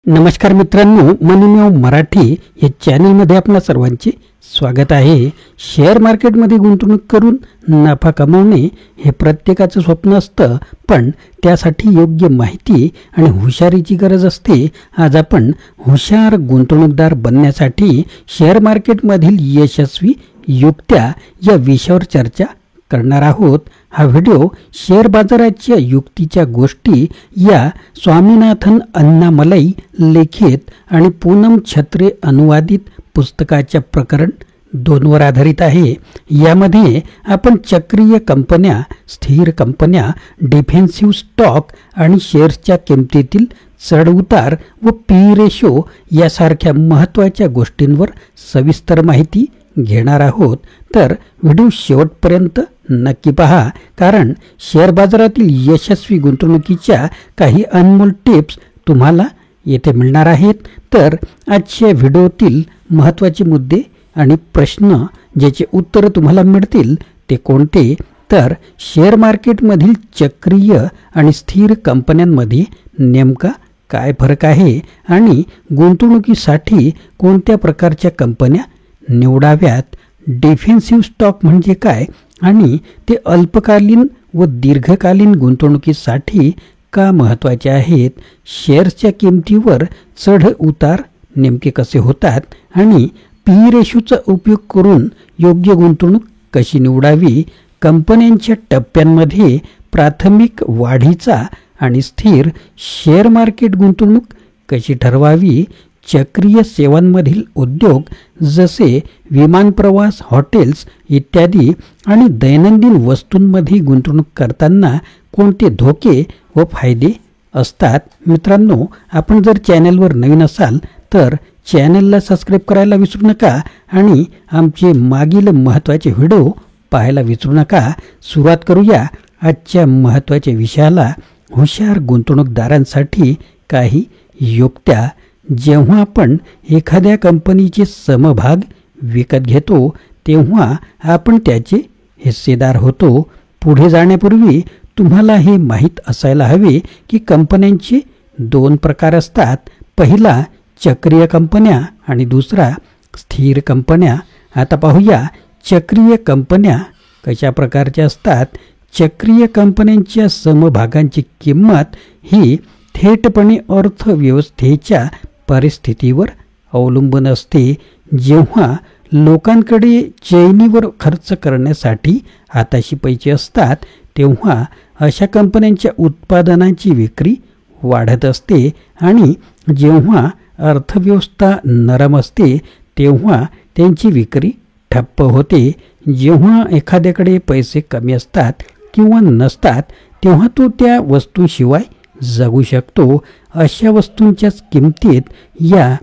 नमस्कार मित्रांनो, मनीमेव मराठी या चॅनलमध्ये आपणा सर्वांचे स्वागत आहे. शेअर मार्केटमध्ये गुंतवणूक करून नफा कमावणे हे प्रत्येकाचं स्वप्न असतं, पण त्यासाठी योग्य माहिती आणि हुशारीची गरज असते. आज आपण हुशार गुंतवणूकदार बनण्यासाठी शेअर मार्केटमधील यशस्वी युक्त्या या विषयावर चर्चा करणार आहोत. हा व्हिडिओ शेअर बाजाराच्या युक्तीच्या गोष्टी या स्वामीनाथन अन्नामलाई लिखित आणि पूनम छत्रे अनुवादित पुस्तकाच्या प्रकरण 2 वर आधारित आहे. यामध्ये आपण चक्रीय कंपन्या, स्थिर कंपन्या, डिफेन्सिव्ह स्टॉक आणि शेअर्सच्या किमतीतील चढउतार व पी रेशो यासारख्या महत्त्वाच्या गोष्टींवर सविस्तर माहिती घेणार आहोत. तर व्हिडिओ शेवटपर्यंत नक्की पहा, कारण शेअर बाजारातील यशस्वी गुंतवणुकीच्या काही अनमोल टिप्स तुम्हाला येथे मिळणार आहेत. तर आजच्या व्हिडिओतील महत्त्वाचे मुद्दे आणि प्रश्न ज्याचे उत्तर तुम्हाला मिळतील ते कोणते, तर शेअर मार्केटमधील चक्रीय आणि स्थिर कंपन्यांमध्ये नेमका काय फरक आहे आणि गुंतवणुकीसाठी कोणत्या प्रकारच्या कंपन्या निवडाव्यात, डिफेन्सिव्ह स्टॉक म्हणजे काय आणि ते अल्पकालीन व दीर्घकालीन गुंतवणुकीसाठी का महत्त्वाचे आहेत, शेअर्सच्या किमतीवर चढ उतार नेमके कसे होतात आणि पी रेशोचा उपयोग करून योग्य गुंतवणूक कशी निवडावी, कंपन्यांच्या टप्प्यांमध्ये प्राथमिक वाढीचा आणि स्थिर शेअर मार्केट गुंतवणूक कशी ठरवावी, चक्रीय सेवांमधील उद्योग जसे विमान प्रवास, हॉटेल्स इत्यादी आणि दैनंदिन वस्तूंमध्ये गुंतवणूक करताना कोणते धोके व फायदे असतात. मित्रांनो, आपण जर चॅनलवर नवीन असाल तर चॅनलला सबस्क्राईब करायला विसरू नका आणि आमचे मागील महत्त्वाचे व्हिडिओ पाहायला विसरू नका. सुरुवात करूया आजच्या महत्त्वाच्या विषयाला, हुशार गुंतवणूकदारांसाठी काही युक्त्या. जेव्हा आपण एखाद्या कंपनीचे समभाग विकत घेतो तेव्हा आपण त्याचे हिस्सेदार होतो. पुढे जाण्यापूर्वी तुम्हाला हे माहीत असायला हवे की कंपन्यांचे 2 प्रकार असतात. पहिला चक्रीय कंपन्या आणि दुसरा स्थिर कंपन्या. आता पाहूया चक्रीय कंपन्या कशा प्रकारच्या असतात. चक्रीय कंपन्यांच्या समभागांची किंमत ही थेटपणे अर्थव्यवस्थेच्या परिस्थितीवर अवलंबून असते. जेव्हा लोकांकडे चैनीवर खर्च करण्यासाठी हाताशी पैसे असतात तेव्हा अशा कंपन्यांच्या उत्पादनाची विक्री वाढत असते आणि जेव्हा अर्थव्यवस्था नरम असते तेव्हा त्यांची विक्री ठप्प होते. जेव्हा एखाद्याकडे पैसे कमी असतात किंवा नसतात तेव्हा तो त्या वस्तूंशिवाय जगू शकतो. अशा वस्तूंच्याच किमतीत या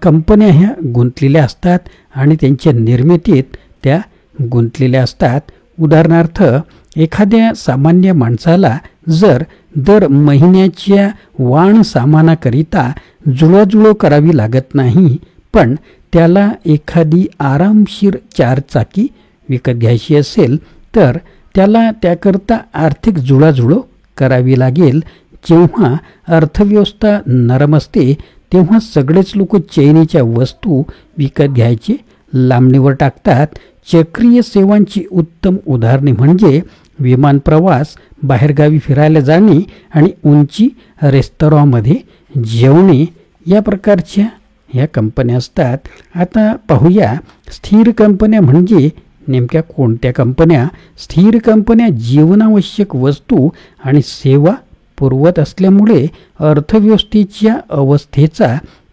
कंपन्या ह्या गुंतलेल्या असतात आणि त्यांच्या निर्मितीत त्या गुंतलेल्या असतात. उदाहरणार्थ, एखाद्या सामान्य माणसाला जर दर महिन्याच्या वाण सामानाकरिता जुळवाजुळव करावी लागत नाही, पण त्याला एखादी आरामशीर 4 चाकी विकत घ्यायची असेल तर त्याला त्याकरता आर्थिक जुळवाजुळव करावी लागेल. जेव्हा अर्थव्यवस्था नरम असते तेव्हा सगळेच लोक चैनीच्या वस्तू विकत घ्यायचे लांबणीवर टाकतात. चक्रीय सेवांची उत्तम उदाहरणे म्हणजे विमान प्रवास, बाहेरगावी फिरायला जाणे आणि उंची रेस्तराँमध्ये जेवणे या प्रकारच्या ह्या कंपन्या असतात. आता पाहूया स्थिर कंपन्या म्हणजे नेमक्या कोणत्या कंपन्या. स्थिर कंपन्या जीवनावश्यक वस्तू आणि सेवा पुरवत असल्यामुळे अर्थव्यवस्थेच्या अवस्थेचा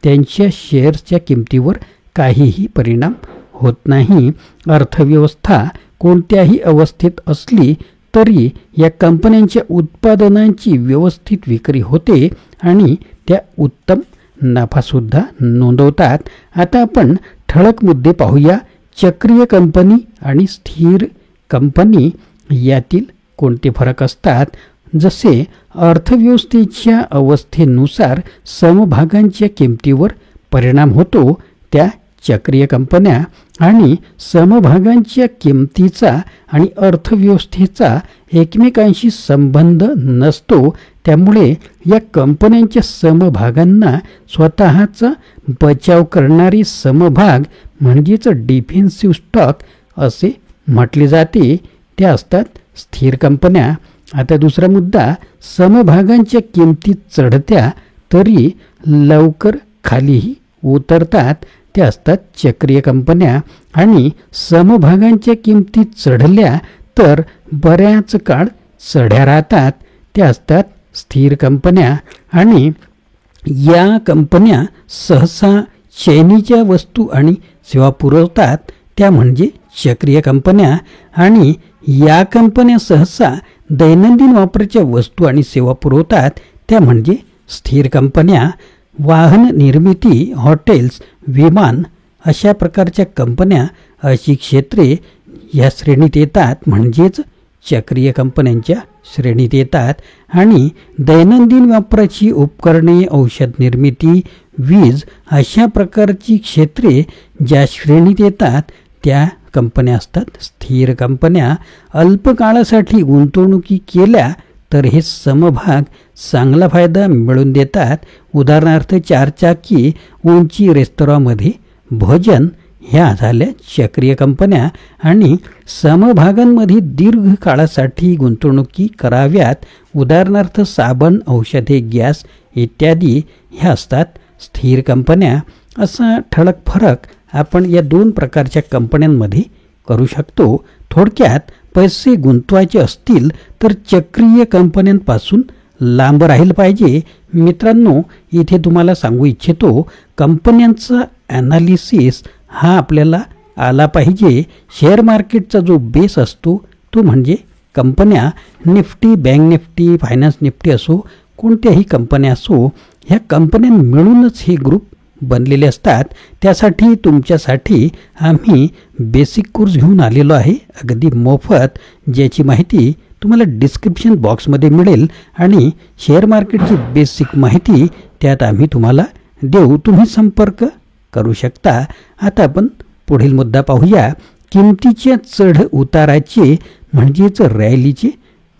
त्यांच्या शेअर्सच्या किमतीवर काहीही परिणाम होत नाही. अर्थव्यवस्था कोणत्याही अवस्थेत असली तरी या कंपन्यांच्या उत्पादनांची व्यवस्थित विक्री होते आणि त्या उत्तम नफासुद्धा नोंदवतात. आता आपण ठळक मुद्दे पाहूया. चक्रीय कंपनी आणि स्थिर कंपनी यातील कोणते फरक असतात. जसे अर्थव्यवस्थेच्या अवस्थेनुसार समभागांच्या किमतीवर परिणाम होतो, त्या चक्रीय कंपन्या आणि समभागांच्या किमतीचा आणि अर्थव्यवस्थेचा एकमेकांशी संबंध नसतो. त्यामुळे या कंपन्यांच्या समभागांना स्वतःचा बचाव करणारी समभाग म्हणजेच डिफेन्सिव्ह स्टॉक असे म्हटले जाते. त्या असतात स्थिर कंपन्या. आता दुसरा मुद्दा, समभागांच्या किमती चढत्या तरी लवकर खालीही उतरतात. ते असतात चक्रीय कंपन्या. आणि समभागांच्या किमती चढल्या तर बऱ्याच काळ चढ्या राहतात. ते असतात स्थिर कंपन्या. आणि या कंपन्या सहसा चैनीच्या वस्तू आणि सेवा पुरवतात. त्या म्हणजे चक्रीय कंपन्या. आणि या कंपन्या सहसा दैनंदिन वापराच्या वस्तू आणि सेवा पुरवतात. त्या म्हणजे स्थिर कंपन्या. वाहन निर्मिती, हॉटेल्स, विमान अशा प्रकारच्या कंपन्या अशी क्षेत्रे या श्रेणीत येतात, म्हणजेच चक्रीय कंपन्यांच्या श्रेणीत येतात. आणि दैनंदिन वापराची उपकरणे, औषध निर्मिती, वीज अशा प्रकारची क्षेत्रे ज्या श्रेणीत येतात त्या कंपन्या असतात स्थिर कंपन्या. अल्पकाळासाठी गुंतवणुकी केल्या तर हे समभाग चांगला फायदा मिळवून देतात. उदाहरणार्थ चारचाकी, उंची रेस्तोरांमध्ये भोजन ह्या झाल्या चक्रीय कंपन्या. आणि समभागांमध्ये दीर्घकाळासाठी गुंतवणुकी कराव्यात, उदाहरणार्थ साबण, औषधे, गॅस इत्यादी ह्या असतात स्थिर कंपन्या. असा ठळक फरक आपण या दोन प्रकारच्या कंपन्यांमध्ये करू शकतो. थोडक्यात पैसे गुंतवायचे असतील तर चक्रीय कंपन्यांपासून लांब राहिलं पाहिजे. मित्रांनो, इथे तुम्हाला सांगू इच्छितो, कंपन्यांचा ॲनालिसिस हा आपल्याला आला पाहिजे. शेअर मार्केटचा जो बेस असतो तो म्हणजे कंपन्या. Nifty, bank Nifty, finance Nifty असो, कोणत्याही कंपन्या असो, ह्या कंपन्या मिळूनच हे ग्रुप बनलेले असतात. त्यासाठी तुमच्यासाठी आम्ही बेसिक कोर्स घेऊन आलेलो आहे, अगदी मोफत, ज्याची माहिती तुम्हाला डिस्क्रिप्शन बॉक्समध्ये मिळेल. आणि शेअर मार्केटची बेसिक माहिती त्यात आम्ही तुम्हाला देऊ. तुम्ही संपर्क करू शकता. आता आपण पुढील मुद्दा पाहूया. किमतीच्या चढ उताराचे म्हणजेच रॅलीचे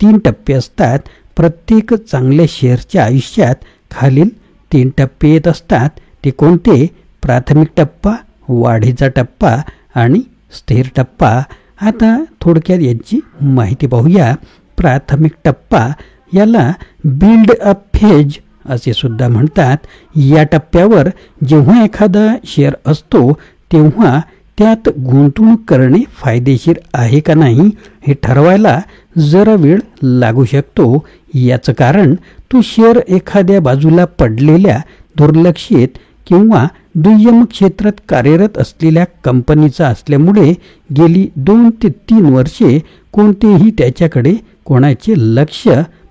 3 टप्पे असतात. प्रत्येक चांगल्या शेअरच्या आयुष्यात खालील 3 टप्पे येत असतात. ते कोणते? प्राथमिक टप्पा, वाढीचा टप्पा आणि स्थिर टप्पा. आता थोडक्यात यांची माहिती पाहूया. प्राथमिक टप्पा याला बिल्ड अप फेज असे सुद्धा म्हणतात. या टप्प्यावर जेव्हा एखादा शेअर असतो तेव्हा त्यात गुंतवणूक करणे फायदेशीर आहे का नाही हे ठरवायला जरा वेळ लागू शकतो. याचं कारण तो शेअर एखाद्या बाजूला पडलेल्या, दुर्लक्षित किंवा दुय्यम क्षेत्रात कार्यरत असलेल्या कंपनीचा असल्यामुळे गेली 2 ते 3 वर्षे कोणतेही त्याच्याकडे कोणाचे लक्ष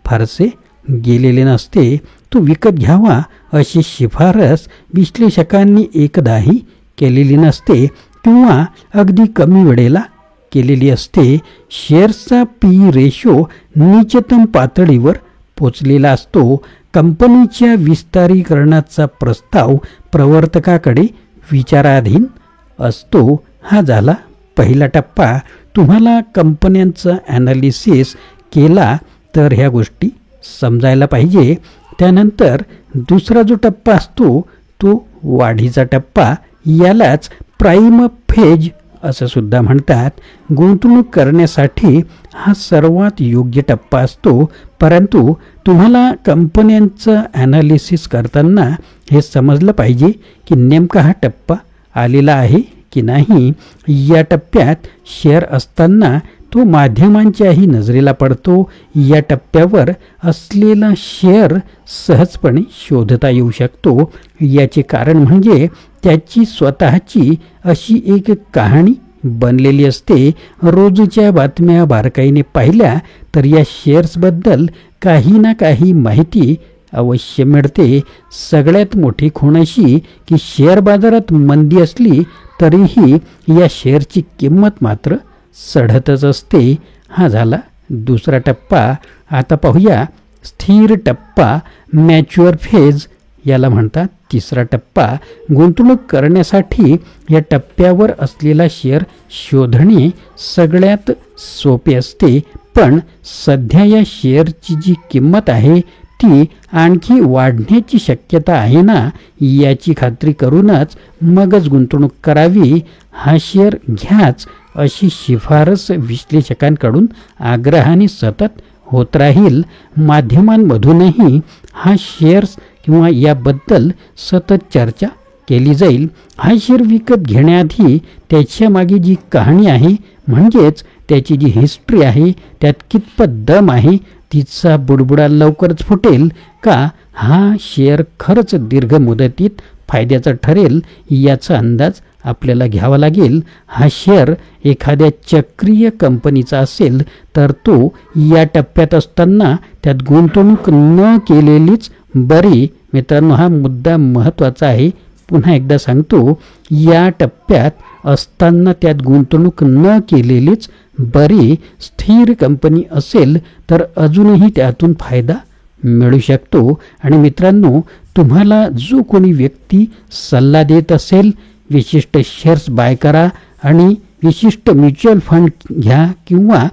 फारसे गेलेले नसते. तो विकत घ्यावा अशी शिफारस विश्लेषकांनी एकदाही केलेली नसते किंवा अगदी कमी वेळेला केलेली असते. शेअर्सचा पी रेशो नीचतम पातळीवर पोचलेला असतो. कंपनीच्या विस्तारीकरणाचा प्रस्ताव प्रवर्तकाकडे विचाराधीन असतो. हा झाला पहिला टप्पा. तुम्हाला कंपन्यांचा ॲनालिसिस केला तर ह्या गोष्टी समजायला पाहिजे. त्यानंतर दुसरा जो टप्पा असतो तो वाढीचा टप्पा. यालाच प्राइम फेज असं सुद्धा म्हणतात. गुंतवणूक करण्यासाठी हा सर्वात योग्य टप्पा असतो. परंतु तुम्हाला कंपन्यांचं ॲनालिसिस करताना हे समजलं पाहिजे की नेमका हा टप्पा आलेला आहे की नाही. या टप्प्यात शेअर असताना तो माध्यमांच्याही नजरेला पडतो. या टप्प्यावर असलेला शेअर सहजपणे शोधता येऊ शकतो. याचे कारण म्हणजे त्याची स्वतःची अशी एक कहाणी बनलेली असते. रोजच्या बातम्या बारकाईने पाहिल्या तर या शेअर्सबद्दल काही ना काही माहिती अवश्य मिळते. सगळ्यात मोठी खूण अशी की शेअर बाजारात मंदी असली तरीही या शेअरची किंमत मात्र चढतच असते. हा झाला दुसरा टप्पा. आता पाहूया स्थिर टप्पा, मॅच्युअर फेज. याला म्हणतात तिसरा टप्पा. गुंतवणूक करण्यासाठी या टप्प्यावर असलेला शेअर शोधणे सगळ्यात सोपे असते, पण सध्या या शेअरची जी किंमत आहे ती आणखी वाढण्याची शक्यता आहे ना, याची खात्री करूनच मगच गुंतवणूक करावी. हा शेअर घ्याच अशी शिफारस विश्लेषकांकडून आग्रहाने सतत होत राहील. माध्यमांमधूनही हा शेअर्स किंवा याबद्दल सतत चर्चा केली जाईल. हा शेअर विकत घेण्याआधी त्याच्या मागे जी कहाणी आहे, म्हणजेच त्याची जी हिस्ट्री आहे, त्यात कितपत दम आहे, तिचा बुडबुडा लवकरच फुटेल का हा शेअर खरंच दीर्घ मुदतीत फायद्याचा ठरेल याचा अंदाज आपल्याला घ्यावा लागेल. हा शेअर एखाद्या चक्रीय कंपनीचा असेल तर तो या टप्प्यात असताना त्यात गुंतवणूक न केलेलीच बरी. मित्रांनो, हा मुद्दा महत्त्वाचा आहे. पुन्हा एकदा सांगतो, या टप्प्यात असताना त्यात गुंतवणूक न केलेलीच बरी. स्थिर कंपनी असेल तर अजूनही त्यातून फायदा मिळू शकतो. आणि मित्रांनो, तुम्हाला जो कोणी व्यक्ती सल्ला देत असेल, विशिष्ट शेअर्स बाय करा आणि विशिष्ट म्युच्युअल फंड घ्या किंवा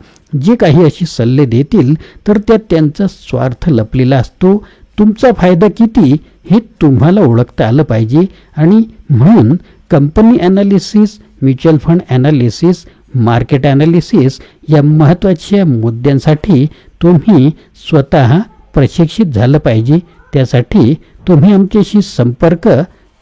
जे काही असे सल्ले देतील, तर त्यात त्यांचा स्वार्थ लपलेला असतो. तुमचा फायदा किती हे तुम्हाला ओळखता आलं पाहिजे. आणि म्हणून company analysis, mutual fund analysis, market analysis या महत्त्वाच्या मुद्द्यांसाठी तुम्ही स्वतः प्रशिक्षित झालं पाहिजे. त्यासाठी तुम्ही आमच्याशी संपर्क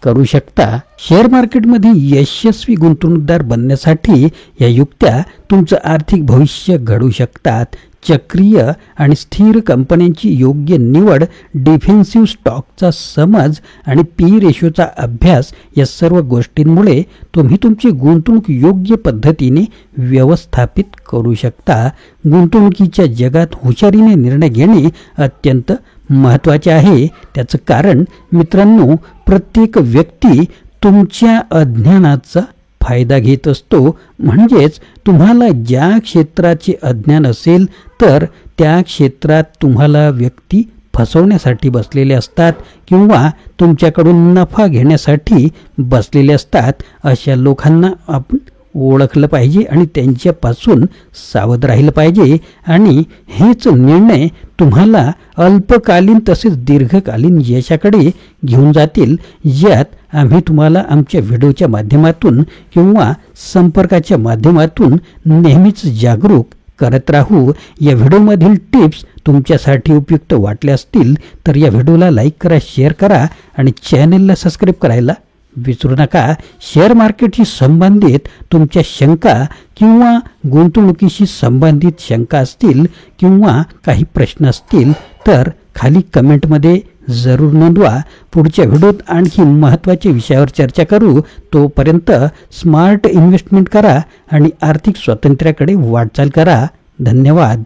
करू शकता. शेअर मार्केटमध्ये यशस्वी गुंतवणूकदार बनण्यासाठी या युक्त्या तुमचं आर्थिक भविष्य घडवू शकतात. चक्रीय आणि स्थिर कंपन्यांची योग्य निवड, डिफेन्सिव्ह स्टॉकचा समज आणि पी रेशोचा अभ्यास या सर्व गोष्टींमुळे तुम्ही तुमची गुंतवणूक योग्य पद्धतीने व्यवस्थापित करू शकता. गुंतवणुकीच्या जगात हुशारीने निर्णय घेणे अत्यंत महत्त्वाचे आहे. त्याचं कारण मित्रांनो, प्रत्येक व्यक्ती तुमच्या अज्ञानाचा फायदा घेत असतो. म्हणजेच तुम्हाला ज्या क्षेत्राचे अज्ञान असेल तर त्या क्षेत्रात तुम्हाला व्यक्ती फसवण्यासाठी बसलेले असतात किंवा तुमच्याकडून नफा घेण्यासाठी बसलेले असतात. अशा लोकांना आपण ओळखलं पाहिजे आणि त्यांच्यापासून सावध राहिलं पाहिजे. आणि हेच निर्णय तुम्हाला अल्पकालीन तसेच दीर्घकालीन यशाकडे घेऊन जातील, ज्यात आम्ही तुम्हाला आमच्या व्हिडिओच्या माध्यमातून किंवा संपर्काच्या माध्यमातून नेहमीच जागरूक करत राहू. या व्हिडिओमधील टिप्स तुमच्यासाठी उपयुक्त वाटल्या असतील तर या व्हिडिओला लाईक करा, शेअर करा आणि चॅनलला सबस्क्राईब करायला विसरू नका. शेअर मार्केटशी संबंधित तुमच्या शंका किंवा गुंतवणुकीशी संबंधित शंका असतील किंवा काही प्रश्न असतील तर खाली कमेंटमध्ये जरूर नोंदवा. पुढच्या व्हिडिओत आणखी महत्त्वाच्या विषयावर चर्चा करू. तोपर्यंत स्मार्ट इन्व्हेस्टमेंट करा आणि आर्थिक स्वातंत्र्याकडे वाटचाल करा. धन्यवाद.